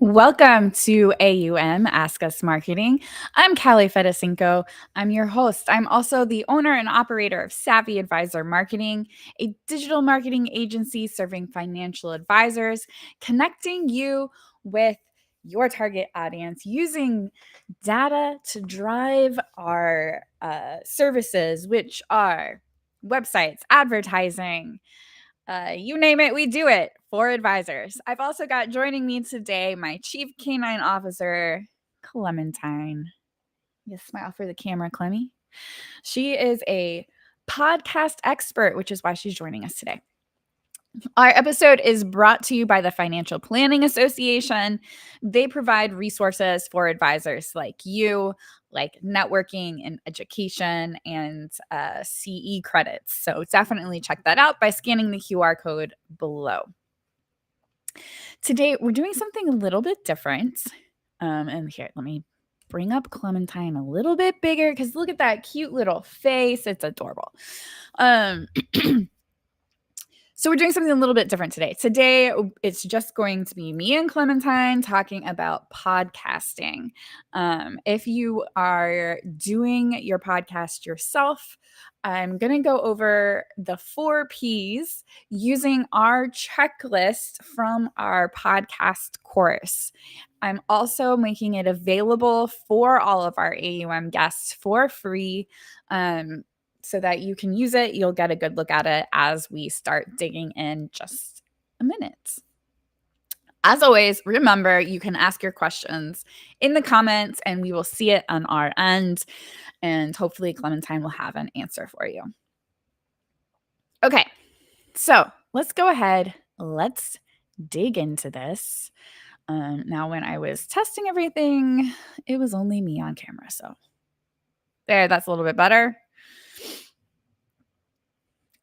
Welcome to A.U.M. Ask Us Marketing. I'm Kalli Fedusenko. I'm your host. I'm also the owner and operator of Savvy Advisor Marketing, a digital marketing agency serving financial advisors, connecting you with your target audience using data to drive our services, which are websites, advertising, you name it, we do it for advisors. I've also got joining me today my Chief Canine Officer, Clementine. You smile for the camera, Clemmy. She is a podcast expert, which is why she's joining us today. Our episode is brought to you by the Financial Planning Association. They provide resources for advisors like you, like networking and education and CE credits. So definitely check that out by scanning the QR code below. Today, we're doing something a little bit different. And here, let me bring up Clementine a little bit bigger because look at that cute little face. It's adorable. So we're doing something a little bit different today. Today, it's just going to be me and Clementine talking about podcasting. If you are doing your podcast yourself, I'm going to go over the 4 Ps using our checklist from our podcast course. I'm also making it available for all of our A.U.M guests for free. So that you can use it. You'll get a good look at it as we start digging in just a minute. As always, remember you can ask your questions in the comments and we will see it on our end. And hopefully Clementine will have an answer for you. Okay, so let's go ahead. Let's dig into this. Now, when I was testing everything, it was only me on camera. So there, that's a little bit better.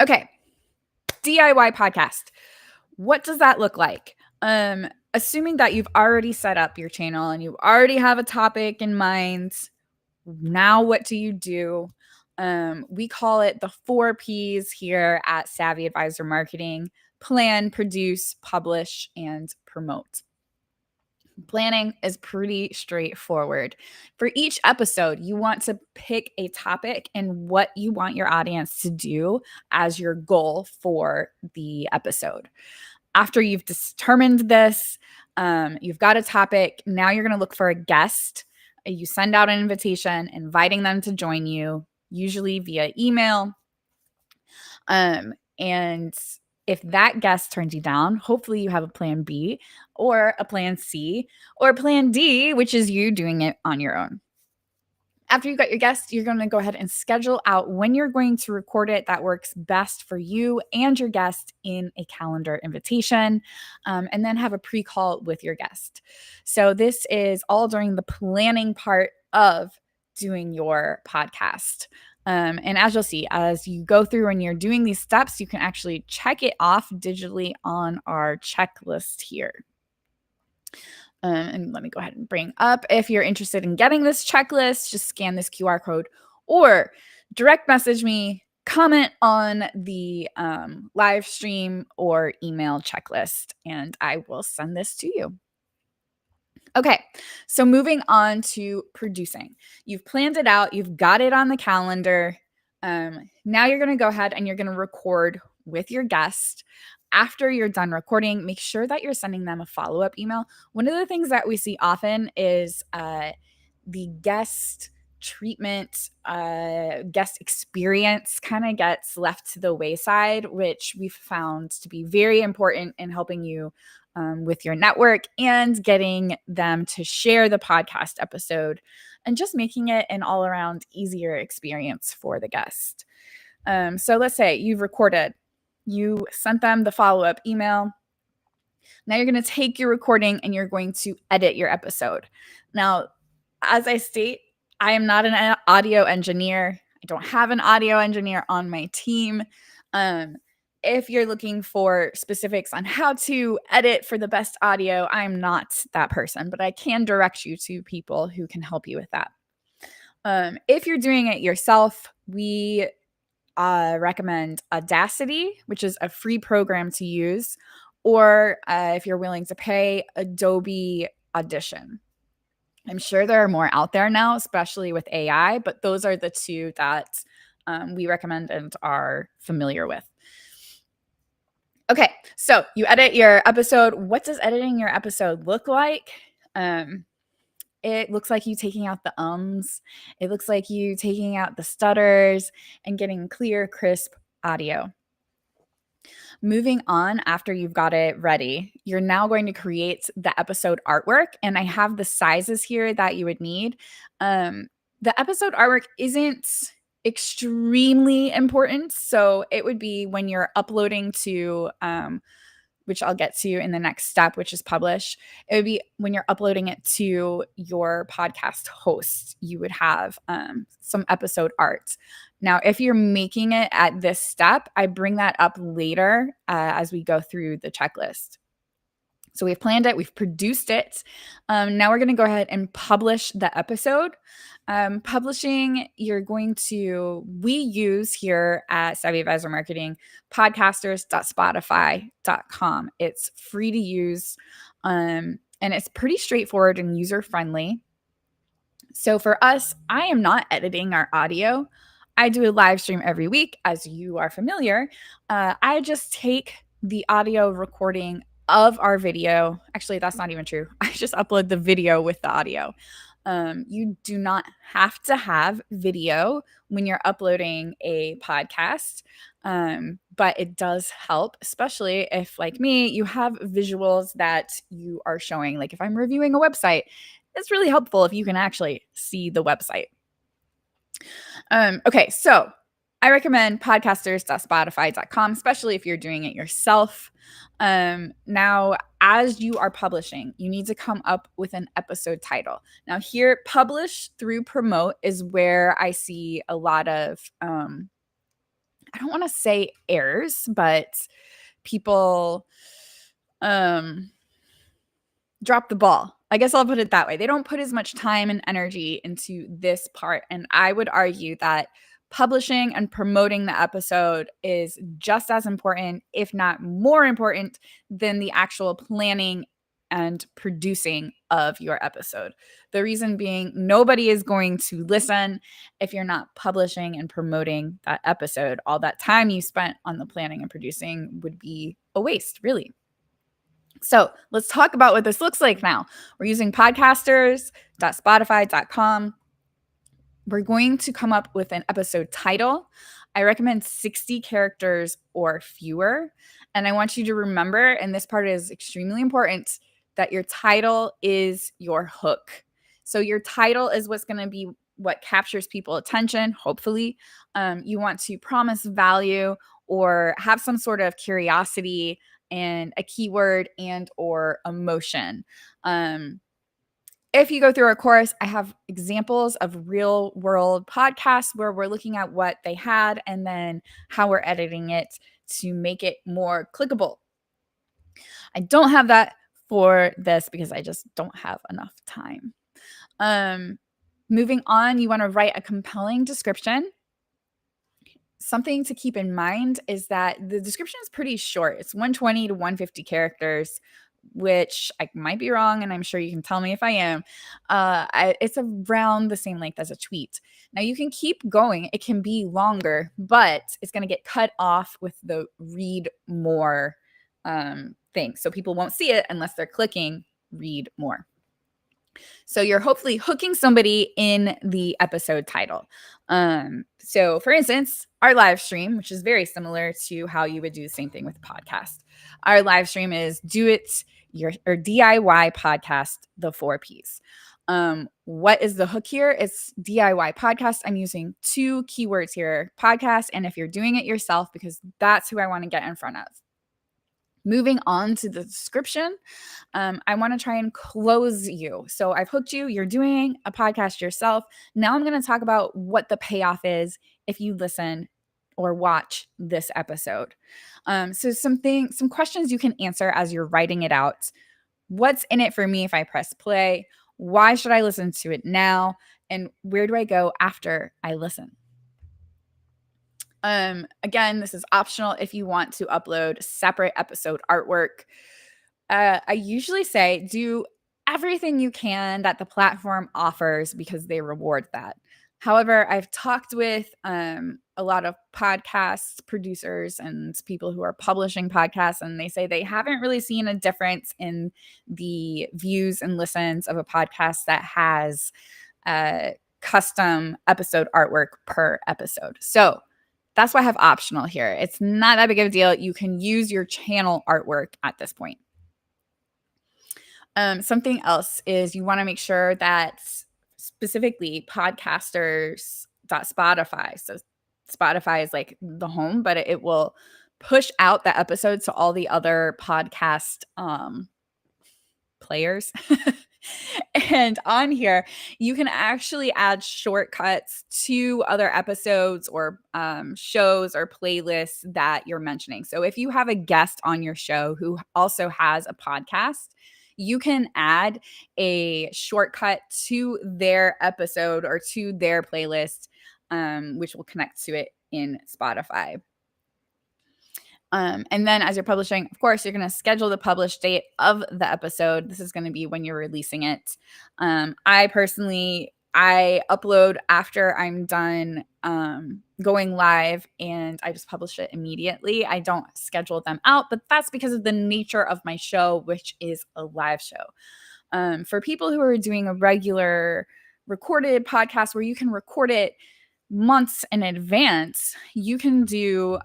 Okay, DIY podcast. What does that look like? Assuming that you've already set up your channel and you already have a topic in mind, now what do you do? We call it the 4 Ps here at Savvy Advisor Marketing: plan, produce, publish, and promote. Planning is pretty straightforward. For each episode, you want to pick a topic and what you want your audience to do as your goal for the episode. After you've determined this, you've got a topic. Now you're going to look for a guest. You send out an invitation, inviting them to join you, usually via email. And if that guest turns you down, hopefully you have a plan B or a plan C or plan D, which is you doing it on your own. After you've got your guest, you're going to go ahead and schedule out when you're going to record it that works best for you and your guest in a calendar invitation, and then have a pre-call with your guest. So this is all during the planning part of doing your podcast. And as you'll see, as you go through and you're doing these steps, you can actually check it off digitally on our checklist here. And let me go ahead and bring up, if you're interested in getting this checklist, just scan this QR code or direct message me, comment on the live stream or email checklist, and I will send this to you. Okay, so moving on to producing. You've planned it out, you've got it on the calendar. Now you're going to go ahead and you're going to record with your guest. After you're done recording, make sure that you're sending them a follow-up email. One of the things that we see often is the guest treatment, guest experience kind of gets left to the wayside, which we've found to be very important in helping you with your network and getting them to share the podcast episode and just making it an all-around easier experience for the guest. So let's say you've recorded, you sent them the follow-up email. Now you're going to take your recording and you're going to edit your episode. Now, as I state, I am not an audio engineer. I don't have an audio engineer on my team. If you're looking for specifics on how to edit for the best audio, I'm not that person, but I can direct you to people who can help you with that. If you're doing it yourself, we recommend Audacity, which is a free program to use, or if you're willing to pay, Adobe Audition. I'm sure there are more out there now, especially with AI, but those are the two that we recommend and are familiar with. Okay, so you edit your episode. What does editing your episode look like? It looks like you taking out the ums. It looks like you taking out the stutters and getting clear, crisp audio. Moving on after you've got it ready, you're now going to create the episode artwork. And I have the sizes here that you would need. The episode artwork isn't extremely important. So it would be when you're uploading to which I'll get to in the next step, which is publish. It would be when you're uploading it to your podcast host, you would have some episode art. Now, if you're making it at this step, I bring that up later as we go through the checklist. So we've planned it, we've produced it. Now we're going to go ahead and publish the episode. Publishing, we use here at Savvy Advisor Marketing, podcasters.spotify.com. It's free to use, and it's pretty straightforward and user-friendly. So for us, I am not editing our audio. I do a live stream every week, as you are familiar. I just take the audio recording of our video. Actually, that's not even true. I just upload the video with the audio. You do not have to have video when you're uploading a podcast, but it does help, especially if, like me, you have visuals that you are showing. Like if I'm reviewing a website, it's really helpful if you can actually see the website. Okay, so I recommend podcasters.spotify.com, especially if you're doing it yourself. Now, as you are publishing, you need to come up with an episode title. Now, here, publish through promote is where I see a lot of, I don't want to say errors, but people drop the ball. I guess I'll put it that way. They don't put as much time and energy into this part. And I would argue that publishing and promoting the episode is just as important, if not more important, than the actual planning and producing of your episode. The reason being, nobody is going to listen if you're not publishing and promoting that episode. All that time you spent on the planning and producing would be a waste, really. So let's talk about what this looks like now. We're using podcasters.spotify.com. We're going to come up with an episode title. I recommend 60 characters or fewer. And I want you to remember, and this part is extremely important, that your title is your hook. So your title is what's going to be what captures people's attention, hopefully. You want to promise value or have some sort of curiosity and a keyword and or emotion. If you go through our course, I have examples of real world podcasts where we're looking at what they had and then how we're editing it to make it more clickable. I don't have that for this because I just don't have enough time. Moving on, you want to write a compelling description. Something to keep in mind is that the description is pretty short. It's 120 to 150 characters, which I might be wrong, and I'm sure you can tell me if I am. It's around the same length as a tweet. Now, you can keep going. It can be longer, but it's going to get cut off with the read more thing. So people won't see it unless they're clicking read more. So you're hopefully hooking somebody in the episode title. So for instance, our live stream, which is very similar to how you would do the same thing with podcast. Our live stream is do it your or DIY podcast, the 4 Ps. What is the hook here? It's DIY podcast. I'm using 2 keywords here, podcast, and if you're doing it yourself, because that's who I want to get in front of. Moving on to the description, I want to try and close you. So I've hooked you. You're doing a podcast yourself. Now I'm going to talk about what the payoff is if you listen or watch this episode. So some questions you can answer as you're writing it out. What's in it for me if I press play? Why should I listen to it now? And where do I go after I listen? Again, this is optional if you want to upload separate episode artwork. I usually say do everything you can that the platform offers because they reward that. However, I've talked with a lot of podcast producers and people who are publishing podcasts, and they say they haven't really seen a difference in the views and listens of a podcast that has custom episode artwork per episode. So that's why I have optional here. It's not that big of a deal. You can use your channel artwork at this point. Something else is you want to make sure that specifically podcasters.spotify. So Spotify is like the home, but it will push out the episodes to all the other podcast players. And on here, you can actually add shortcuts to other episodes or shows or playlists that you're mentioning. So if you have a guest on your show who also has a podcast, you can add a shortcut to their episode or to their playlist, which will connect to it in Spotify. And then as you're publishing, of course, you're going to schedule the publish date of the episode. This is going to be when you're releasing it. I upload after I'm done going live, and I just publish it immediately. I don't schedule them out, but that's because of the nature of my show, which is a live show. For people who are doing a regular recorded podcast where you can record it months in advance, you can do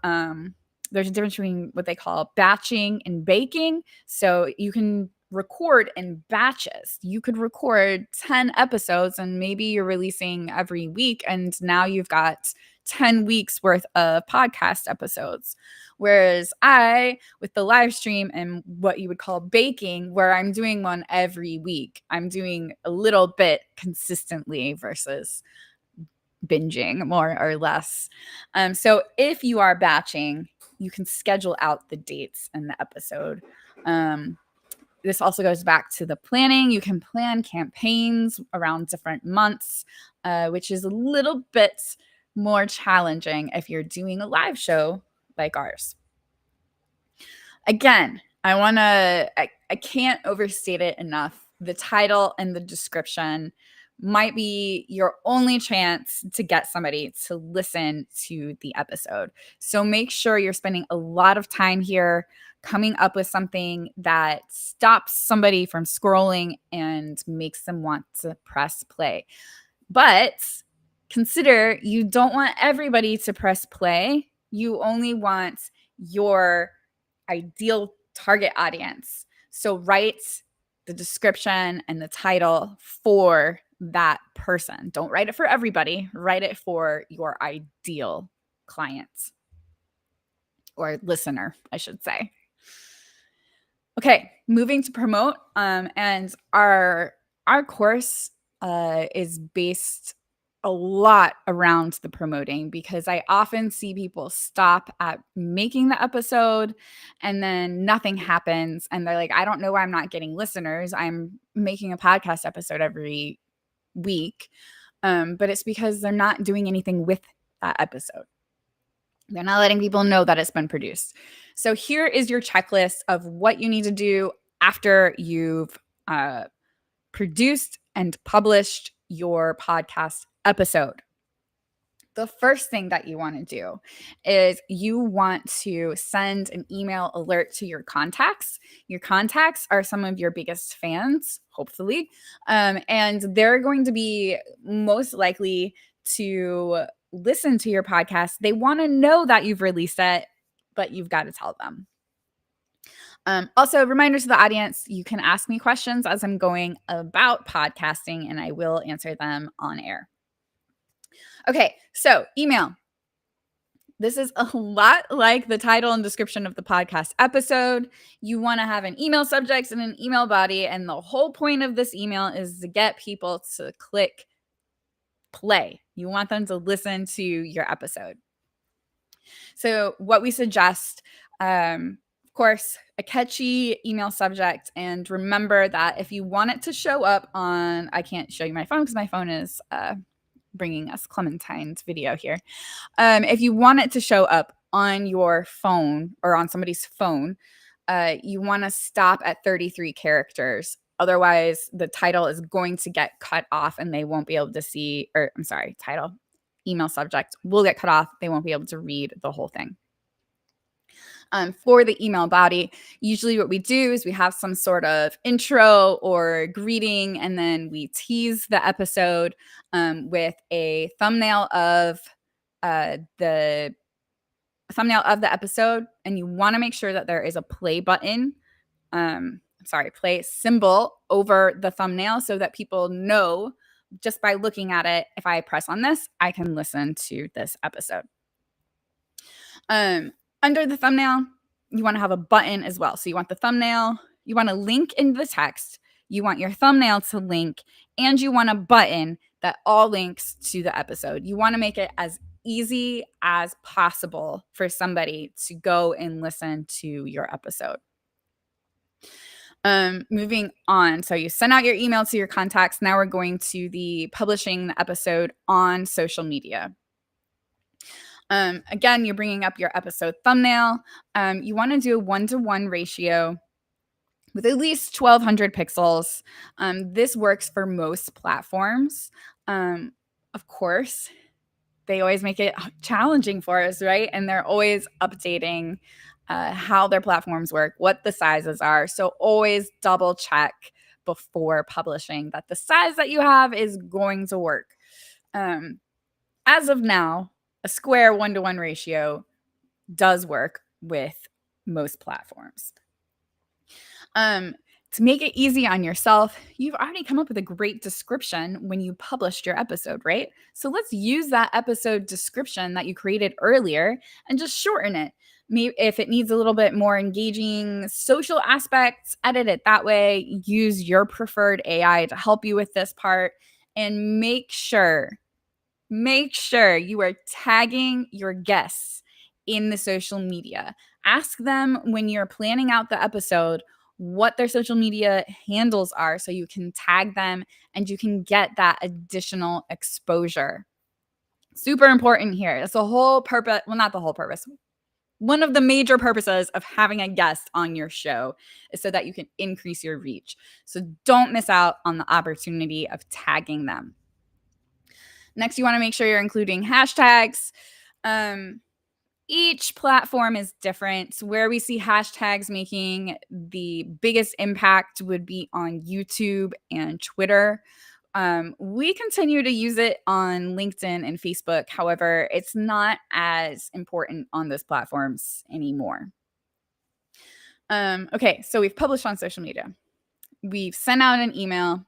there's a difference between what they call batching and baking. So you can record in batches. You could record 10 episodes and maybe you're releasing every week, and now you've got 10 weeks worth of podcast episodes. Whereas I, with the live stream and what you would call baking, where I'm doing one every week, I'm doing a little bit consistently versus binging more or less. So if you are batching, you can schedule out the dates and the episode. This also goes back to the planning. You can plan campaigns around different months, which is a little bit more challenging if you're doing a live show like ours. Again, I can't overstate it enough. The title and the description might be your only chance to get somebody to listen to the episode. So make sure you're spending a lot of time here coming up with something that stops somebody from scrolling and makes them want to press play. But consider you don't want everybody to press play. You only want your ideal target audience. So write the description and the title for that person. Don't write it for everybody. Write it for your ideal client or listener, I should say. Okay, moving to promote. And our course is based a lot around the promoting, because I often see people stop at making the episode and then nothing happens. And they're like, I don't know why I'm not getting listeners. I'm making a podcast episode every week. But it's because they're not doing anything with that episode. They're not letting people know that it's been produced. So here is your checklist of what you need to do after you've produced and published your podcast episode. The first thing that you want to do is you want to send an email alert to your contacts. Your contacts are some of your biggest fans, hopefully, and they're going to be most likely to listen to your podcast. They want to know that you've released it, but you've got to tell them. Also, reminder to the audience, you can ask me questions as I'm going about podcasting, and I will answer them on air. Okay, so email. This is a lot like the title and description of the podcast episode. You want to have an email subject and an email body, and the whole point of this email is to get people to click play. You want them to listen to your episode. So what we suggest, of course, a catchy email subject. And remember that if you want it to show up on, I can't show you my phone because my phone is bringing us Clementine's video here. If you want it to show up on your phone or on somebody's phone, you want to stop at 33 characters Otherwise, the title is going to get cut off and they won't be able to see, or I'm sorry, title, email subject will get cut off. They won't be able to read the whole thing. For the email body, usually what we do is we have some sort of intro or greeting, and then we tease the episode with a thumbnail of the episode. And you want to make sure that there is a play button, play symbol over the thumbnail so that people know just by looking at it, if I press on this, I can listen to this episode. Under the thumbnail, you want to have a button as well. So you want the thumbnail, you want to link in the text, you want your thumbnail to link, and you want a button that all links to the episode. You want to make it as easy as possible for somebody to go and listen to your episode. Moving on. So you send out your email to your contacts. Now we're going to the publishing the episode on social media. Again, you're bringing up your episode thumbnail. You want to do a 1-to-1 ratio with at least 1200 pixels. This works for most platforms. Of course, they always make it challenging for us, right? And they're always updating how their platforms work, what the sizes are. So always double check before publishing that the size that you have is going to work. As of now, a square 1-to-1 ratio does work with most platforms. To make it easy on yourself, you've already come up with a great description when you published your episode, right? So let's use that episode description that you created earlier and just shorten it. Maybe if it needs a little bit more engaging social aspects, edit it that way. Use your preferred AI to help you with this part, and make sure you are tagging your guests in the social media. Ask them when you're planning out the episode what their social media handles are so you can tag them and you can get that additional exposure. Super important here. That's the whole purpose. Well, not the whole purpose. One of the major purposes of having a guest on your show is so that you can increase your reach. So don't miss out on the opportunity of tagging them. Next, you want to make sure you're including hashtags. Each platform is different. Where we see hashtags making the biggest impact would be on YouTube and Twitter. We continue to use it on LinkedIn and Facebook. However, it's not as important on those platforms anymore. Okay, so we've published on social media. We've sent out an email.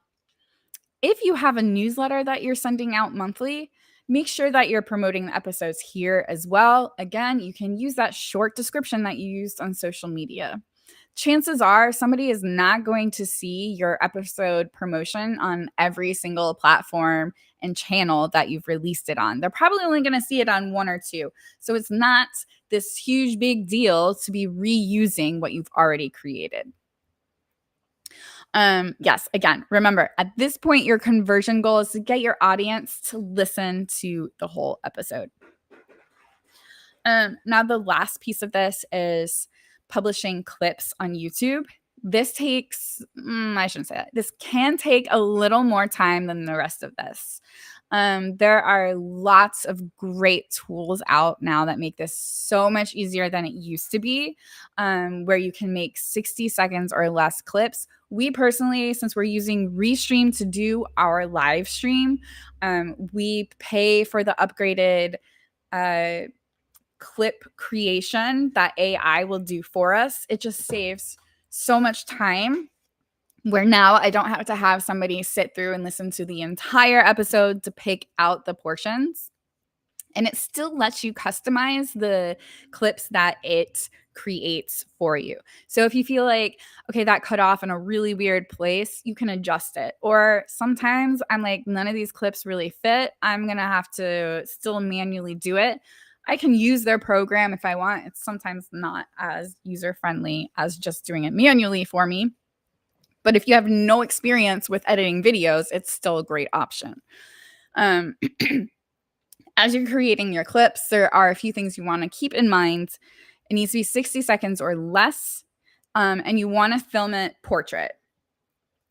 If you have a newsletter that you're sending out monthly, make sure that you're promoting the episodes here as well. Again, you can use that short description that you used on social media. Chances are somebody is not going to see your episode promotion on every single platform and channel that you've released it on. They're probably only going to see it on 1 or 2. So it's not this huge big deal to be reusing what you've already created. Yes, again, remember, at this point, your conversion goal is to get your audience to listen to the whole episode. Now, the last piece of this is publishing clips on YouTube. This takes, I shouldn't say that. This can take a little more time than the rest of this. There are lots of great tools out now that make this so much easier than it used to be, where you can make 60 seconds or less clips. We personally, since we're using Restream to do our live stream, we pay for the upgraded clip creation that AI will do for us. It just saves so much time, where now I don't have to have somebody sit through and listen to the entire episode to pick out the portions. And it still lets you customize the clips that it creates for you. So if you feel like, okay, that cut off in a really weird place, you can adjust it. Or sometimes I'm like, none of these clips really fit. I'm going to have to still manually do it. I can use their program if I want. It's sometimes not as user-friendly as just doing it manually for me. But if you have no experience with editing videos, it's still a great option. As you're creating your clips, there are a few things you want to keep in mind. It needs to be 60 seconds or less, and you want to film it portrait.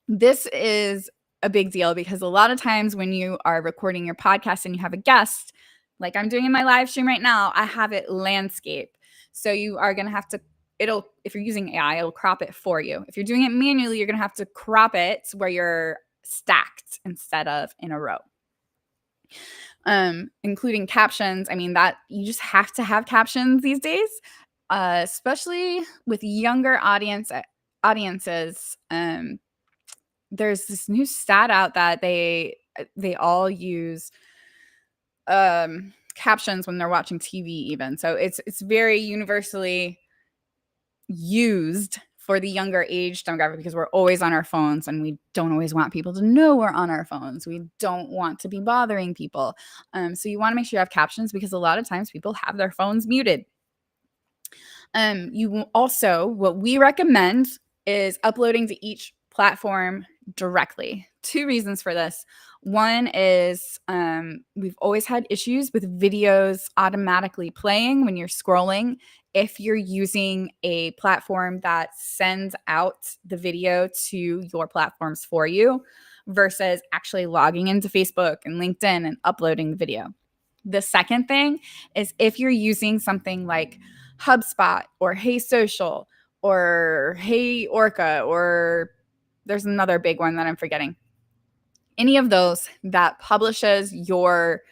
This is a big deal because a lot of times when you are recording your podcast and you have a guest, like I'm doing in my live stream right now, I have it landscape. So you are going to have to, if you're using AI, it'll crop it for you. If you're doing it manually, you're going to have to crop it where you're stacked instead of in a row. Including captions. I mean, that you just have to have captions these days, especially with younger audiences. There's this new stat out that they all use captions when they're watching TV even. So it's very universally used for the younger age demographic because we're always on our phones and we don't always want people to know we're on our phones. We don't want to be bothering people. So you want to make sure you have captions because a lot of times people have their phones muted. You also, what we recommend is uploading to each platform directly. 2 reasons for this. One is we've always had issues with videos automatically playing when you're scrolling. If you're using a platform that sends out the video to your platforms for you versus actually logging into Facebook and LinkedIn and uploading the video. The second thing is if you're using something like HubSpot or Hey Social or Hey Orca, or there's another big one that I'm forgetting. Any of those that publishes your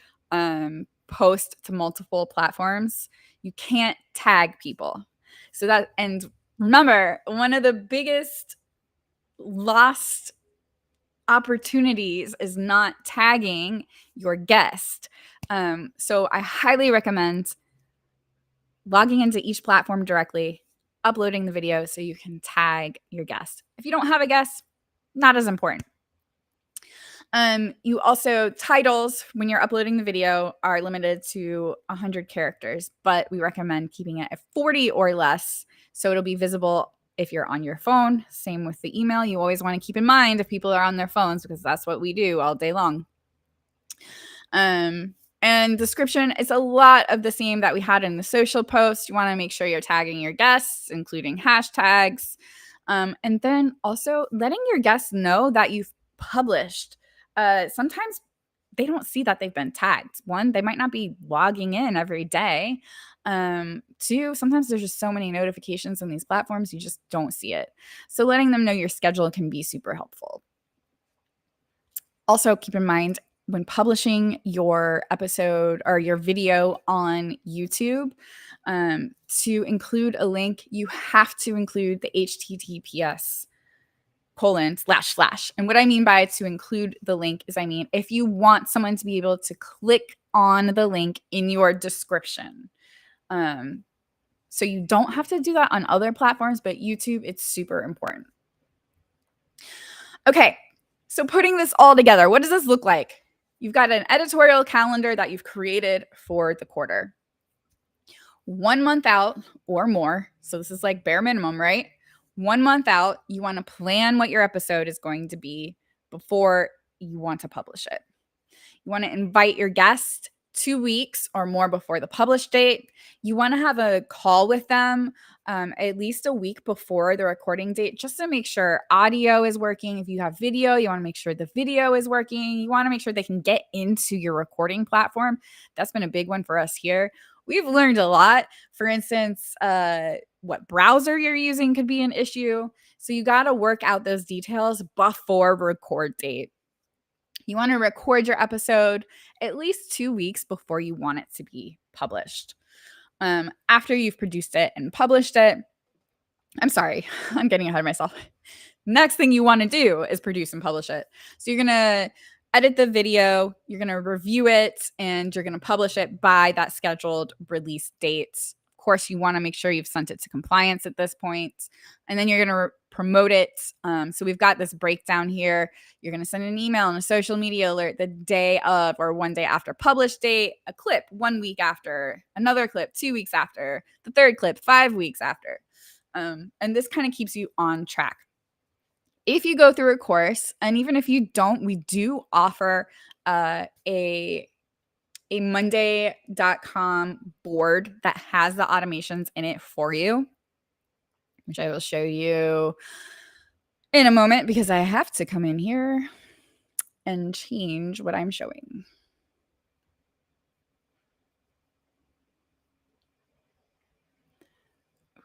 post to multiple platforms, you can't tag people. So that, and remember, one of the biggest lost opportunities is not tagging your guest. So I highly recommend logging into each platform directly, uploading the video so you can tag your guest. If you don't have a guest, not as important. You also, titles when you're uploading the video are limited to 100 characters, but we recommend keeping it at 40 or less so it'll be visible if you're on your phone. Same with the email. You always want to keep in mind if people are on their phones because that's what we do all day long. And description is a lot of the same that we had in the social post. You want to make sure you're tagging your guests, including hashtags. And then also letting your guests know that you've published. Sometimes they don't see that they've been tagged. One, they might not be logging in every day. Two, sometimes there's just so many notifications on these platforms, you just don't see it. So letting them know your schedule can be super helpful. Also, keep in mind when publishing your episode or your video on YouTube, to include a link, you have to include the HTTPS : // And what I mean by to include the link is, I mean, if you want someone to be able to click on the link in your description. So you don't have to do that on other platforms, but YouTube, it's super important. Okay, so putting this all together, what does this look like? You've got an editorial calendar that you've created for the quarter. 1 month out or more, so this is like bare minimum, right? 1 month out, you want to plan what your episode is going to be before you want to publish it. You want to invite your guest 2 weeks or more before the publish date. You want to have a call with them at least a week before the recording date just to make sure audio is working. If you have video, you want to make sure the video is working. You want to make sure they can get into your recording platform. That's been a big one for us here. We've learned a lot. For instance, what browser you're using could be an issue. So you got to work out those details before record date. You want to record your episode at least 2 weeks before you want it to be published. After you've produced it and published it, I'm sorry, I'm getting ahead of myself. Next thing you want to do is produce and publish it. So you're going to edit the video, you're going to review it, and you're going to publish it by that scheduled release date. Of course, you want to make sure you've sent it to compliance at this point, and then you're going to promote it. So we've got this breakdown here. You're going to send an email and a social media alert the day of or 1 day after publish date, a clip 1 week after, another clip 2 weeks after, the third clip 5 weeks after. And this kind of keeps you on track. If you go through a course, and even if you don't, we do offer a Monday.com board that has the automations in it for you, which I will show you in a moment because I have to come in here and change what I'm showing.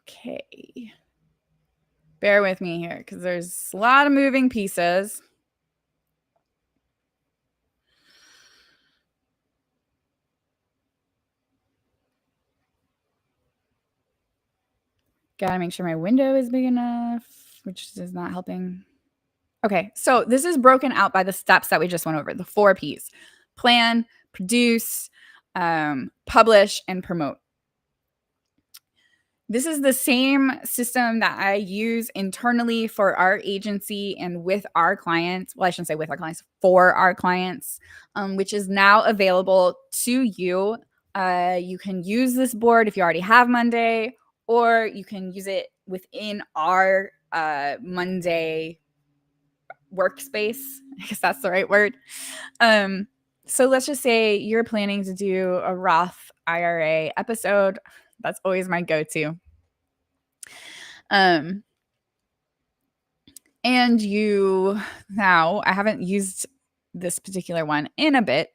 Okay. Bear with me here because there's a lot of moving pieces. Gotta make sure my window is big enough, which is not helping. Okay, so this is broken out by the steps that we just went over, the 4 Ps: plan, produce, publish, and promote. This is the same system that I use internally for our agency and with our clients. Well, I shouldn't say with our clients, for our clients, which is now available to you. You can use this board if you already have Monday, or you can use it within our Monday workspace. I guess that's the right word. So let's just say you're planning to do a Roth IRA episode. That's always my go-to. And I haven't used this particular one in a bit.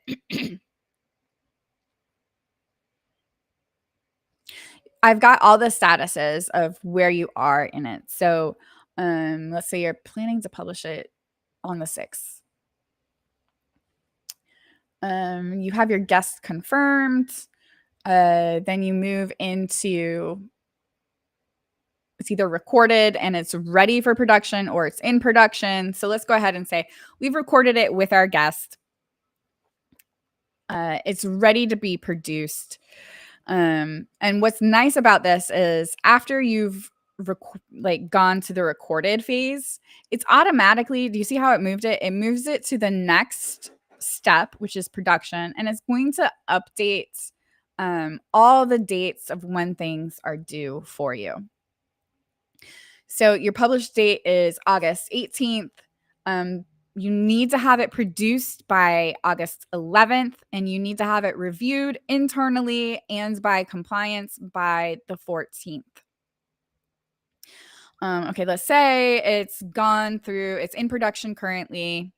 I've got all the statuses of where you are in it. So let's say you're planning to publish it on the 6th. You have your guest confirmed. Then you move into, it's either recorded and it's ready for production or it's in production. So let's go ahead and say we've recorded it with our guest. It's ready to be produced. And what's nice about this is after you've gone to the recorded phase, it's automatically, do you see how it moved it? It moves it to the next step, which is production, and it's going to update all the dates of when things are due for you. So your published date is August 18th. You need to have it produced by August 11th, and you need to have it reviewed internally and by compliance by the 14th. Okay, let's say it's gone through, it's in production currently,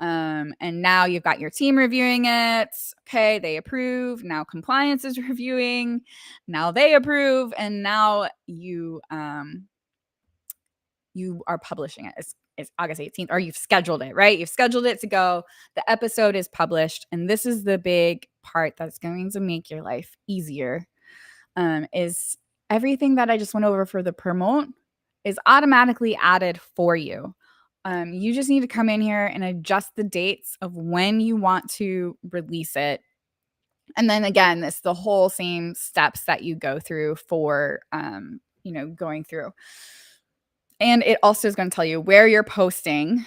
and now you've got your team reviewing it. Okay, they approve. Now compliance is reviewing. Now they approve, and now you are publishing it. It's August 18th, or you've scheduled it, right? You've scheduled it to go. The episode is published. And this is the big part that's going to make your life easier, is everything that I just went over for the promote is automatically added for you. You just need to come in here and adjust the dates of when you want to release it. And then again, it's the whole same steps that you go through for, going through. And it also is going to tell you where you're posting.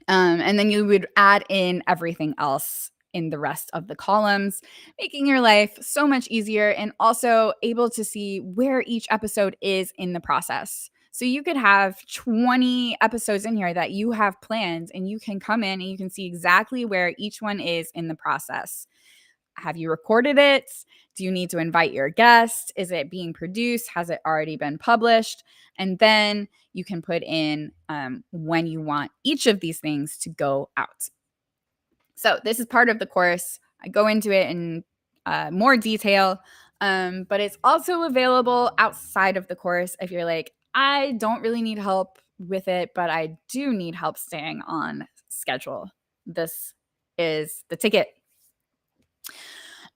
And then you would add in everything else in the rest of the columns, making your life so much easier and also able to see where each episode is in the process. So you could have 20 episodes in here that you have planned, and you can come in and you can see exactly where each one is in the process. Have you recorded it? Do you need to invite your guest? Is it being produced? Has it already been published? And then you can put in when you want each of these things to go out. So this is part of the course. I go into it in more detail, but it's also available outside of the course if you're like, I don't really need help with it, but I do need help staying on schedule. This is the ticket.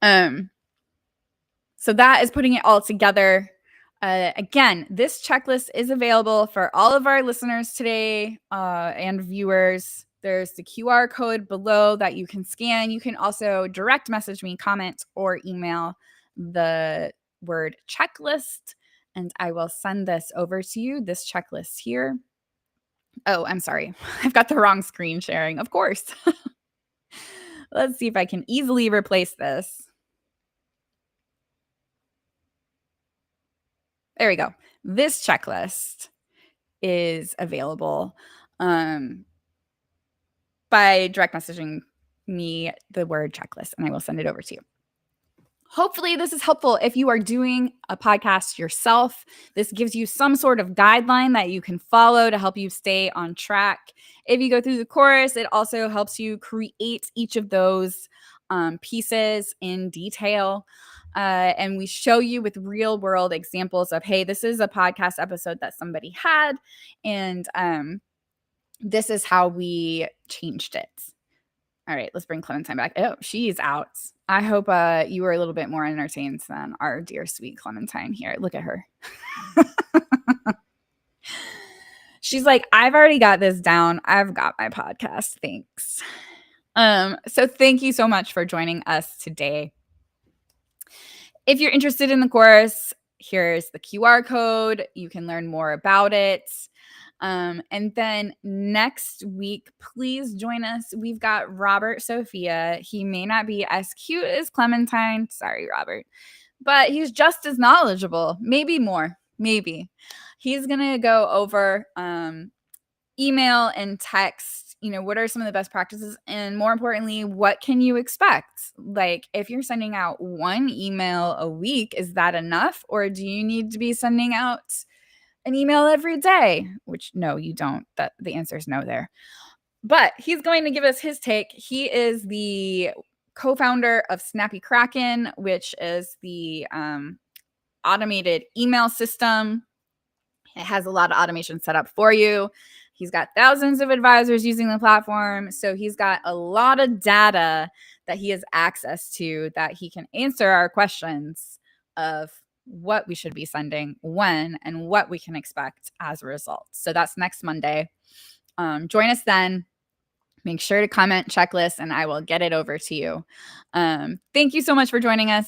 So that is putting it all together. Again, this checklist is available for all of our listeners today and viewers. There's the QR code below that you can scan. You can also direct message me, comment, or email the word checklist, and I will send this over to you, this checklist here. Oh, I'm sorry. I've got the wrong screen sharing, of course. Let's see if I can easily replace this. There we go. This checklist is available by direct messaging me the word checklist, and I will send it over to you. Hopefully this is helpful if you are doing a podcast yourself. This gives you some sort of guideline that you can follow to help you stay on track. If you go through the course, it also helps you create each of those pieces in detail. And we show you with real world examples of, hey, this is a podcast episode that somebody had, and this is how we changed it. All right, let's bring Clementine back. Oh, she's out. I hope you were a little bit more entertained than our dear sweet Clementine here. Look at her. She's like, I've already got this down. I've got my podcast. Thanks. So thank you so much for joining us today. If you're interested in the course, here's the QR code. You can learn more about it. And then next week, please join us. We've got Robert Sophia. He may not be as cute as Clementine. Sorry, Robert. But he's just as knowledgeable. Maybe more. Maybe. He's going to go over email and text. What are some of the best practices? And more importantly, what can you expect? Like, if you're sending out one email a week, is that enough? Or do you need to be sending out an email every day? Which, no, you don't. The answer is no there. But he's going to give us his take. He is the co-founder of Snappy Kraken, which is the automated email system. It has a lot of automation set up for you. He's got thousands of advisors using the platform. So he's got a lot of data that he has access to that he can answer our questions of what we should be sending, when, and what we can expect as a result. So that's next Monday. Join us then. Make sure to comment checklist and I will get it over to you. Thank you so much for joining us.